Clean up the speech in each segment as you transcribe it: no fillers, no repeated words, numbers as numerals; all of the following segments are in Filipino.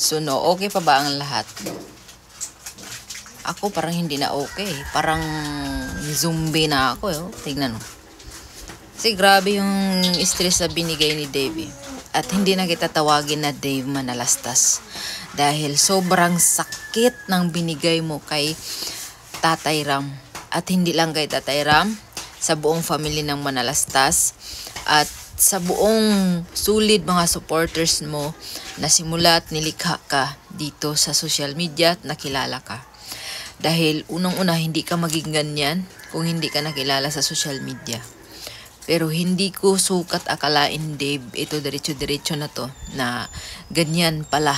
So no, okay pa ba ang lahat? Ako parang hindi na okay. Parang zombie na ako. Tignan mo. Kasi grabe yung stress na binigay ni Dave. At hindi na kita tawagin na Dave Manalastas. Dahil sobrang sakit ng binigay mo kay Tatay Ram. At hindi lang kay Tatay Ram, sa buong family ng Manalastas. At sa buong solid mga supporters mo na simula at nilikha ka dito sa social media at nakilala ka. Dahil unang-una hindi ka maging ganyan kung hindi ka nakilala sa social media. Pero hindi ko sukat akalain, Dave, ito diretso-diretso na to, na ganyan pala.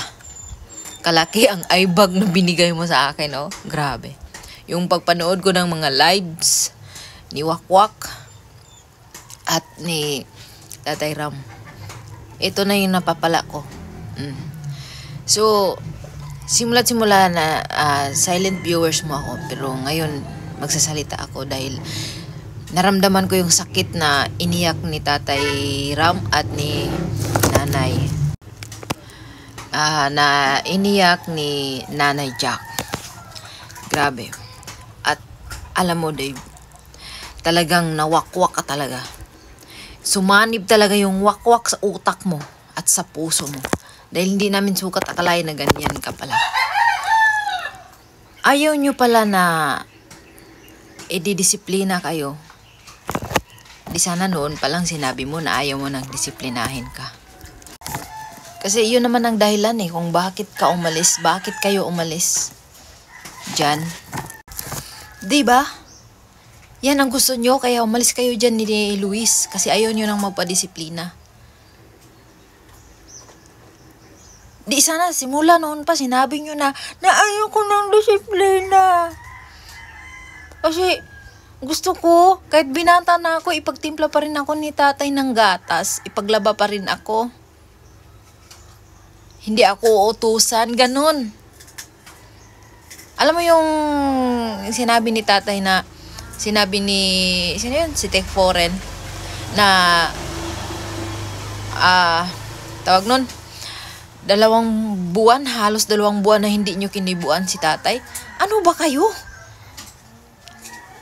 Kalaki ang eyebag na binigay mo sa akin, oh. Grabe. Yung pagpanood ko ng mga lives ni Wakwak at ni Tatay Ram, ito na yung napapala ko. So, simula na silent viewers mo ako, pero ngayon magsasalita ako dahil naramdaman ko yung sakit na iniyak ni Tatay Ram at ni Nanay. Na iniyak ni Nanay Jack. Grabe. At alam mo, Dave, talagang nawakwak ka talaga. Sumanib talaga yung wakwak sa utak mo at sa puso mo. Dahil hindi namin sukat akalain na ganyan ka pala. Ayaw nyo pala na ididisiplina kayo. Di sana noon palang sinabi mo na ayaw mo nang disiplinahin ka. Kasi yun naman ang dahilan kung bakit ka umalis, bakit kayo umalis dyan. Diba? Yan ang gusto nyo, kaya umalis kayo dyan ni Luis kasi ayaw nyo nang magpadisiplina. Di sana simula noon pa sinabi nyo na ayaw ko ng disiplina. Kasi gusto ko, kahit binata na ako, ipagtimpla pa rin ako ni tatay ng gatas. Ipaglaba pa rin ako. Hindi ako utusan, ganun. Alam mo yung sinabi ni tatay na, sinabi ni, sino yun? Si Tech Foreign, na, tawag nun, halos 2 buwan na hindi nyo kinibuan si tatay. Ano ba kayo?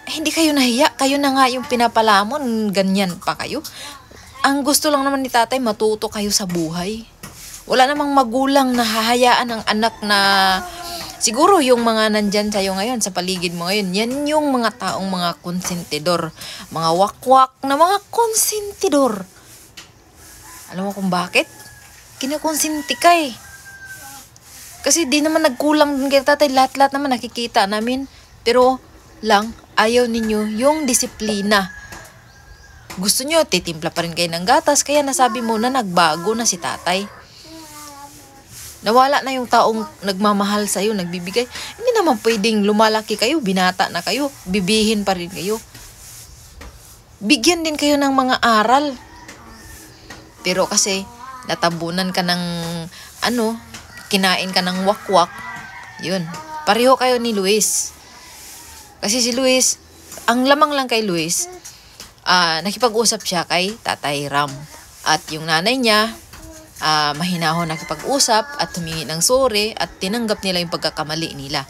Hindi kayo nahiya. Kayo na nga yung pinapalamon. Ganyan pa kayo. Ang gusto lang naman ni tatay, matuto kayo sa buhay. Wala namang magulang na hahayaan ng anak na, siguro yung mga nandyan sa'yo ngayon, sa paligid mo ngayon, yan yung mga taong mga konsentidor. Mga wakwak na mga konsentidor. Alam mo kung bakit? Kinakonsinti ka Kasi di naman nagkulang din kay tatay. Lahat-lahat naman nakikita namin. Pero lang, ayaw ninyo yung disiplina. Gusto nyo, titimpla pa rin kayo ng gatas. Kaya nasabi mo na nagbago na si tatay. Nawala na yung taong nagmamahal sa'yo, nagbibigay. Hindi naman pwedeng lumalaki kayo, binata na kayo, bibihin pa rin kayo. Bigyan din kayo ng mga aral. Pero kasi, natabunan ka ng, kinain ka ng wakwak, yun. Pareho kayo ni Luis. Kasi si Luis, ang lamang lang kay Luis, nakipag-usap siya kay Tatay Ram. At yung nanay niya, mahinahon nakipag-usap at humingi ng sorry at tinanggap nila yung pagkakamali nila.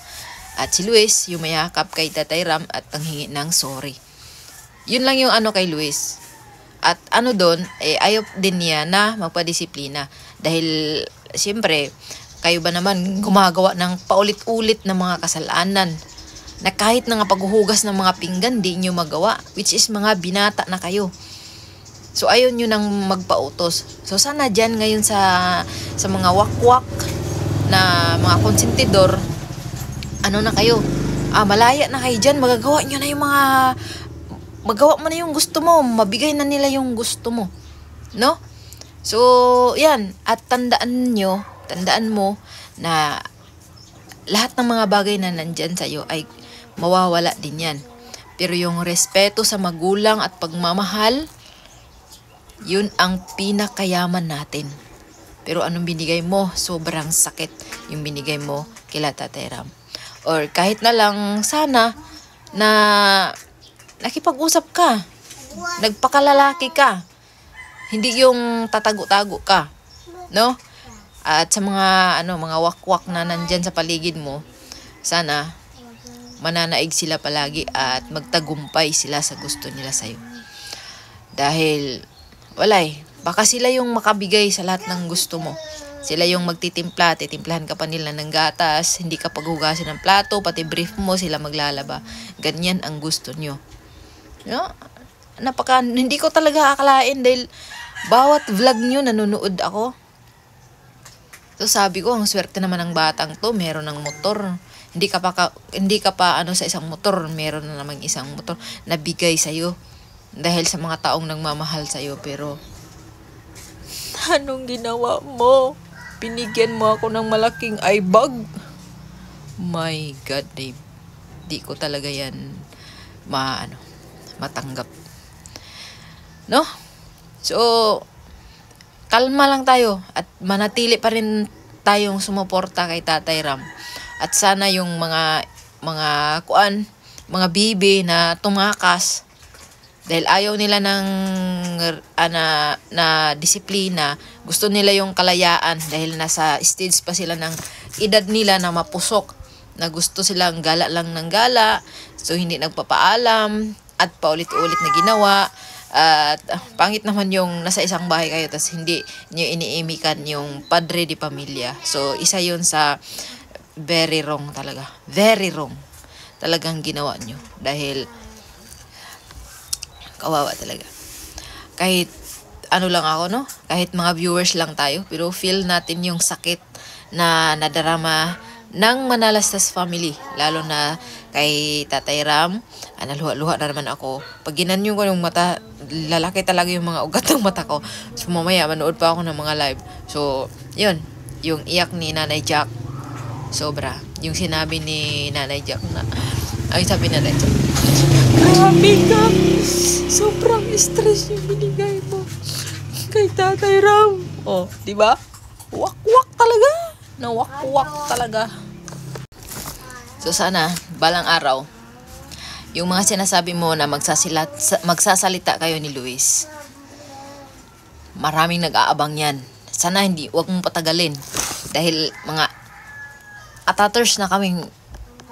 At si Luis, yung mayakap kay Tatay Ram at panghingi ng sorry. Yun lang yung kay Luis. At doon, ayaw din niya na magpadisiplina. Dahil, siyempre, kayo ba naman gumagawa ng paulit-ulit na mga kasalanan na kahit na nga paghuhugas ng mga pinggan, di nyo magawa. Which is mga binata na kayo. So, ayaw nyo nang magpautos. So, sana dyan ngayon sa mga wakwak na mga konsentidor, na kayo? Malaya na kayo dyan. Magagawa nyo na yung magawa mo na yung gusto mo. Mabigay na nila yung gusto mo. No? So, yan. At tandaan mo na lahat ng mga bagay na nandyan sa'yo ay mawawala din yan. Pero yung respeto sa magulang at pagmamahal, yun ang pinakayaman natin. Pero anong binigay mo? Sobrang sakit yung binigay mo kila Tatay Ram. Or kahit na lang sana na nakipag-usap ka. Nagpakalalaki ka. Hindi yung tatago-tago ka. No? At sa mga mga wakwak na nandyan sa paligid mo, sana mananaig sila palagi at magtagumpay sila sa gusto nila sa'yo. Dahil baka sila yung makabigay sa lahat ng gusto mo. Sila yung magtitimpla, titimplahan ka pa nila ng gatas, hindi ka paghugasin ng plato, pati brief mo sila maglalaba. Ganyan ang gusto nyo. Hindi ko talaga akalain dahil bawat vlog nyo nanonood ako. So sabi ko, ang swerte naman ng batang to, meron ng motor. Hindi ka pa sa isang motor, meron na namang isang motor na bigay sa'yo. Dahil sa mga taong nagmamahal sa'yo, pero anong ginawa mo? Binigyan mo ako ng malaking eyebag. My God, Dave. Di ko talaga yan matanggap. No? So, kalma lang tayo at manatili pa rin tayong sumuporta kay Tatay Ram. At sana yung mga bibi na tumakas dahil ayaw nila ng na disiplina, gusto nila yung kalayaan dahil nasa stage pa sila ng edad nila na mapusok, na gusto silang gala lang ng gala, so hindi nagpapaalam at paulit-ulit na ginawa. At pangit naman yung nasa isang bahay kayo tapos hindi nyo iniimikan yung padre di pamilya. So isa yun sa very wrong talaga. Very wrong talagang ginawa nyo. Dahil kawawa talaga. Kahit lang ako, no? Kahit mga viewers lang tayo, pero feel natin yung sakit na nadarama ng Manalastas family. Lalo na kay Tatay Ram. Naluha-luha na naman ako. Pag ginanyo ko yung mata, lalaki talaga yung mga ugat ng mata ko. So mamaya, manood pa ako ng mga live. So, yun. Yung iyak ni Nanay Jack. Sobra. Yung sinabi ni Nanay Jack na, sabi ni Nanay Jack, grabe ka! Sobrang stress yung binigay mo kay Tatay Ram. Oh, di ba? Wak-wak talaga. Nawak-wak talaga. So sana, balang araw, yung mga sinasabi mo na magsasalita kayo ni Luis, maraming nag-aabang yan. Sana wag mong patagalin. Dahil mga ataters na kaming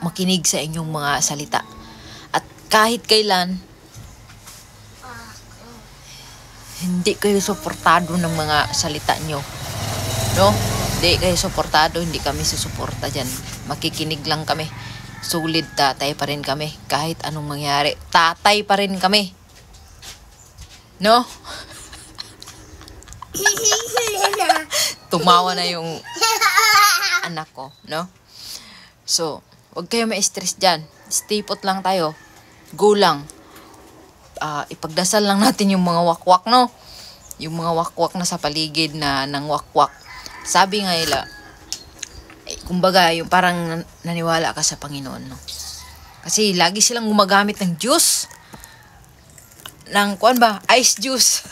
makinig sa inyong mga salita. At kahit kailan, hindi kayo suportado ng mga salita nyo. No? Hindi kayo suportado, hindi kami susuporta dyan. Makikinig lang kami. Sulit, tatay pa rin kami. Kahit anong mangyari, tatay pa rin kami. No? Tumawa na yung anak ko, no? So, wag kayo ma-stress dyan. Stay put lang tayo. Go lang. Ipagdasal lang natin yung mga wakwak, no? Yung mga wakwak na sa paligid na nang wakwak. Sabi nga nila, kumbaga, yung parang naniwala ka sa Panginoon, no? Kasi lagi silang gumagamit ng juice. Ng, ice juice.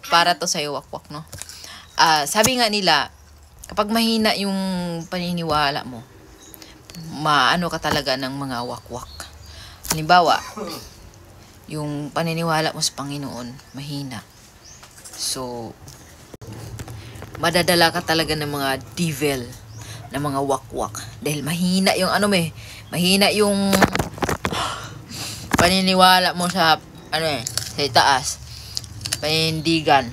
Para to sa'yo, wakwak, no? Sabi nga nila, kapag mahina yung paniniwala mo, maano ka talaga ng mga wakwak. Halimbawa, yung paniniwala mo sa Panginoon, mahina. So, madadala ka talaga ng mga devil, ng mga wakwak. Dahil mahina yung mahina yung paniniwala mo sa, sa itaas. Panindigan.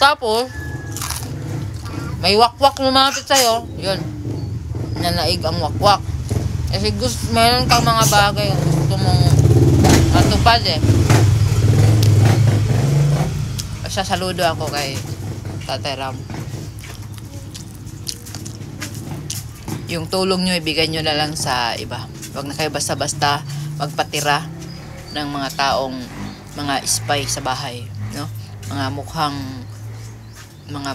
Tapos, may wakwak lumapit sa'yo, yun. Nanaig ang wakwak. Kasi meron kang mga bagay gusto mong matupad Sasaludo ako kay Tatay Ram. Yung tulong nyo, ibigay nyo na lang sa iba. Huwag na kayo basta-basta magpatira ng mga taong mga spy sa bahay, no? Mga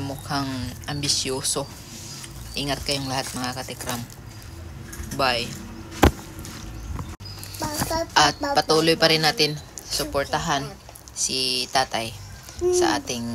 mukhang ambisyoso. Ingat kayong lahat, mga katikram. Bye. At patuloy pa rin natin suportahan si Tatay sa ating